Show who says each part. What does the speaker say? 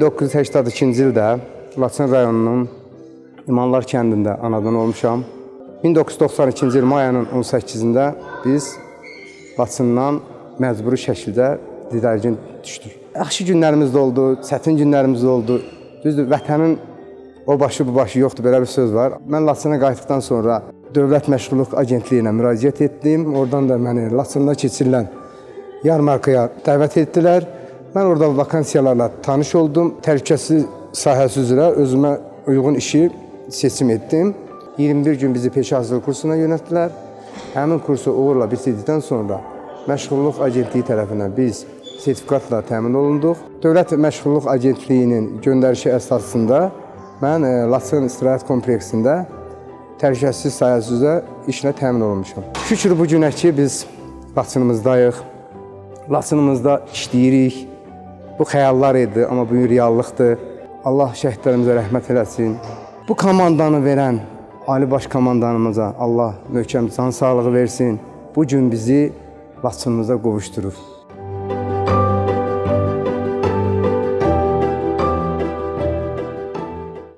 Speaker 1: 1982-ci ildə Laçın rayonunun İmanlar kəndində anadan olmuşam. 1992-ci il mayının 18-də biz Laçından məcburi şəkildə didərgin düşdük. Yaxşı günlərimiz də oldu, çətin günlərimiz də oldu. Düzdür, vətənin o başı bu başı yoxdur, belə bir söz var. Mən Laçına qayıtdıqdan sonra Dövlət Məşğulluq Agentliyinə müraciət etdim. Oradan da məni Laçında keçirilən yarmarkaya dəvət etdilər. Mən orada vakansiyalarla tanış oldum. Təhlükəsizlik sahəsi üzrə özümə uyğun işi seçim etdim. 21 gün bizi peşə hazırlıq kursuna yönəltdilər. Həmin kursu uğurla bitirdikdən sonra Məşğulluq Agentliyi tərəfindən biz sertifikatla təmin olunduq. Dövlət Məşğulluq Agentliyinin göndərişi əsasında mən Laçın istirahət kompleksində təhlükəsizlik sahəsi üzrə işlə təmin olunmuşam. Şükür bu günə ki biz Laçınımızdayıq. Laçınımızda işləyirik. Bu xəyallar idi, amma bu reallıqdır. Allah şəhidlərimizə rəhmət eləsin. Bu komandanı verən Ali Baş Komandanımıza Allah möhkəm can sağlığı versin. Bu gün bizi Laçınımıza qovuşdurur.